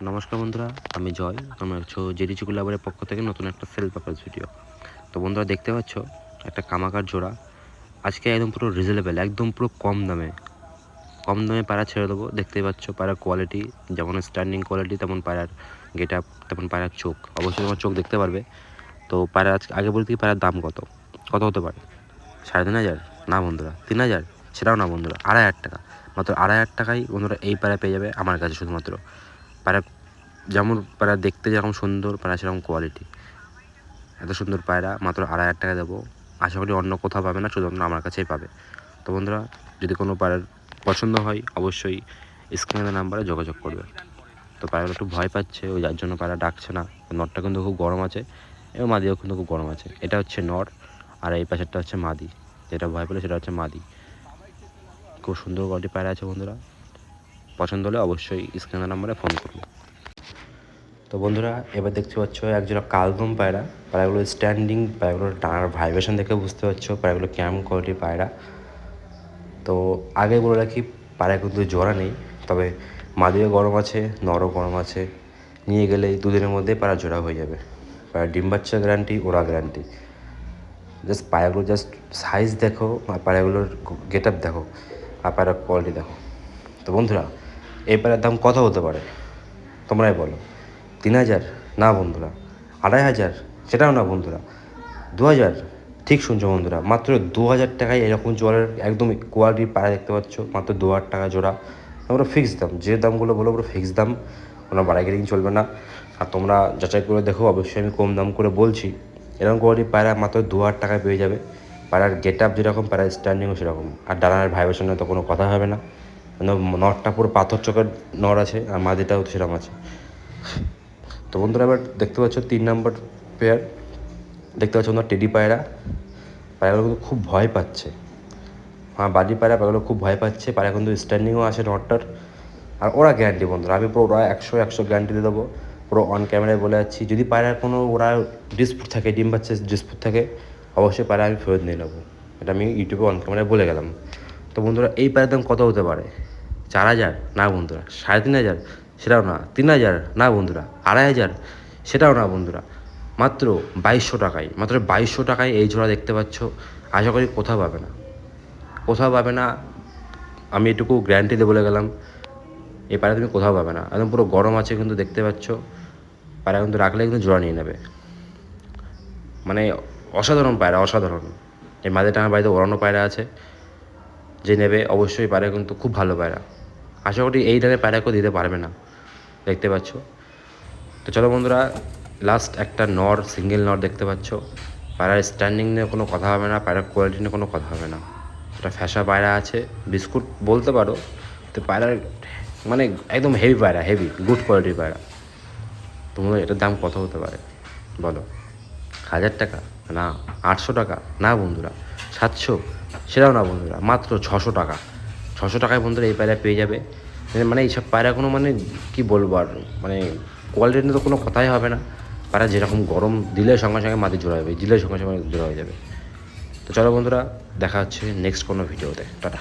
নমস্কার বন্ধুরা, আমি জয়। তোমরা হচ্ছে জেডি চিকু লাভারের পক্ষ থেকে নতুন একটা সেল পারপাস ভিডিও। তো বন্ধুরা দেখতে পাচ্ছ একটা কামাকার জোড়া আজকে একদম পুরো রিজনেবল, একদম পুরো কম দামে পায়রা ছেড়ে দেবো। দেখতেই পাচ্ছ পায়রার কোয়ালিটি, যেমন স্ট্যান্ডিং কোয়ালিটি তেমন পায়রার গেট আপ, তেমন পায়রার চোখ। অবশ্যই তোমার চোখ দেখতে পারবে। তো পায়রা আজকে আগে বলতে কি পায়রার দাম কত কত হতে পারে? 3,500? না বন্ধুরা। 3,000? সেটাও না বন্ধুরা, 2,500 টাকা। মাত্র 2,500 টাকায় বন্ধুরা এই পায়রা পেয়ে যাবে আমার কাছে। শুধুমাত্র পায়রা, যেমন পায়রা দেখতে যেরকম সুন্দর, পায়রা সেরকম কোয়ালিটি। এত সুন্দর পায়রা মাত্র 2,500 টাকা দেবো। আশা করি অন্য কোথাও পাবে না, শুধুমাত্র আমার কাছেই পাবে। তো বন্ধুরা, যদি কোনো পায়রার পছন্দ হয় অবশ্যই স্ক্রিনের নাম্বারে যোগাযোগ করবে। তো পায়রাগুলো একটু ভয় পাচ্ছে, ওই যার জন্য পায়রা ডাকছে না। নরটা কিন্তু খুব গরম আছে এবং মাদিও কিন্তু খুব গরম আছে। এটা হচ্ছে নর, আর এই পাশেরটা হচ্ছে মাদি। যেটা ভয় পেলে সেটা হচ্ছে মাদি। খুব সুন্দর কোয়ালিটি পায়রা আছে বন্ধুরা। পছন্দ হলে অবশ্যই স্ক্রিনের নাম্বারে ফোন করুন। তো বন্ধুরা, এবার দেখতে পাচ্ছ একজোড়া কালদম পায়রা। পায়রাগুলো স্ট্যান্ডিং, পায়রাগুলোর ডানার ভাইব্রেশন দেখে বুঝতে পারছো পায়রাগুলো কেমন কোয়ালিটির পায়রা। তো আগে বলে রাখি, পায়রা কিন্তু জোড়া নেই, তবে মাদিও গরম আছে, নরও গরম আছে। নিয়ে গেলেই দুদিনের মধ্যে পায়রা জোড়া হয়ে যাবে। পায়রা ডিম বাচ্চা গ্যারান্টি, ওরা গ্যারান্টি। জাস্ট পায়রাগুলো জাস্ট সাইজ দেখো, আর পায়রাগুলোর গেট আপ দেখো, আর পায়রার কোয়ালিটি দেখো। তো বন্ধুরা, এই পায়রার দাম কত হতে পারে তোমরাই বলো? 3,000? না বন্ধুরা। 2,500? সেটাও না বন্ধুরা। 2,000? ঠিক শুনছো বন্ধুরা, মাত্র 2,000 টাকায় এরকম জোড়ার একদম কোয়ালিটির পায়রা দেখতে পাচ্ছ। মাত্র 2,000 টাকা জোড়া। তোমরা ফিক্সড দাম, যে দামগুলো বলো পুরো ফিক্সড দাম, কোনো বার্গেনিং চলবে না। আর তোমরা যাচাই করে দেখো, অবশ্যই আমি কম দাম করে বলছি। এরকম কোয়ালিটির পায়রা মাত্র 2,000 টাকায় পেয়ে যাবে। পায়রার গেট আপ যেরকম, পায়রার স্ট্যান্ডিংও সেরকম। আর ডানার ভাইব্রেশনে তো কোনো কথা হবে না। নরটা পুরো পাথর চোখের নর আছে, আর মাদিটাও সেরকম আছে। তো বন্ধুরা, এবার দেখতে পাচ্ছ 3 নম্বর পেয়ার। দেখতে পাচ্ছ বন্ধুরা টেডি পায়রা। পায়রাগুলো কিন্তু খুব ভয় পাচ্ছে। বাড়ির পায়রাগুলো খুব ভয় পাচ্ছে। পায়রা কিন্তু স্ট্যান্ডিংও আছে নটটার। আর ওরা গ্যারান্টি বন্ধুরা, আমি পুরো ওরা 100 গ্যারান্টি দিয়ে দেবো। পুরো অন ক্যামেরায় বলে যাচ্ছি, যদি পায়রার কোনো ওরা ডিসপুট থাকে, ডিম বাচ্চা ডিসপুট থাকে, অবশ্যই পায়রা আমি ফেরত নিয়ে নেবো। এটা আমি ইউটিউবে অন ক্যামেরায় বলে গেলাম। তো বন্ধুরা, এই পায়রার দাম কত হতে পারে? 4,000? না বন্ধুরা। 3,500? সেটাও না। 3,000? না বন্ধুরা। 2,500? সেটাও না বন্ধুরা। মাত্র 2,200 টাকায়, মাত্র 2,200 টাকায় এই জোড়া দেখতে পাচ্ছ। আশা করি কোথাও পাবে না, কোথাও পাবে না। আমি এটুকু গ্যারান্টি দিয়ে বলে গেলাম, এই পায়রা তুমি কোথাও পাবে না। একদম পুরো গরম আছে কিন্তু, দেখতে পাচ্ছ। পায়রা কিন্তু রাখলে কিন্তু জোড়া নিয়ে নেবে। মানে অসাধারণ পায়রা, অসাধারণ। এই মাঝে আমার বাড়িতে ওড়ানো পায়রা আছে, যে নেবে অবশ্যই পায়রা কিন্তু খুব ভালো পায়রা। আশা করি এই দামে পায়রা কেউ দিতে পারবে না, দেখতে পাচ্ছ। তো চলো বন্ধুরা, লাস্ট একটা নর, সিঙ্গেল নর দেখতে পাচ্ছ। পায়রার স্ট্যান্ডিং নিয়ে কোনো কথা হবে না, পায়রার কোয়ালিটি নিয়ে কোনো কথা হবে না। একটা ফ্যাসা পায়রা আছে, বিস্কুট বলতে পারো। তো পায়রার মানে একদম হেভি পায়রা, হেভি গুড কোয়ালিটির পায়রা। তোমরা এটার দাম কত হতে পারে বলো? 1,000 টাকা? না। 800 টাকা? না বন্ধুরা। 700? সেটাও না বন্ধুরা। মাত্র 600 টাকা। 600 টাকায় বন্ধুরা এই পায়রা পেয়ে যাবে। মানে এইসব পায়রা কোনো মানে কী বলবো আর, মানে কোয়ালিটি নিয়ে তো কোনো কথাই হবে না। পায়রা যেরকম গরম, দিলে সঙ্গে সঙ্গে মাটি জোড়া যাবে, দিলে সঙ্গে সঙ্গে জোড়া হয়ে যাবে। তো চলো বন্ধুরা, দেখা হচ্ছে নেক্সট কোনো ভিডিওতে। টাটা।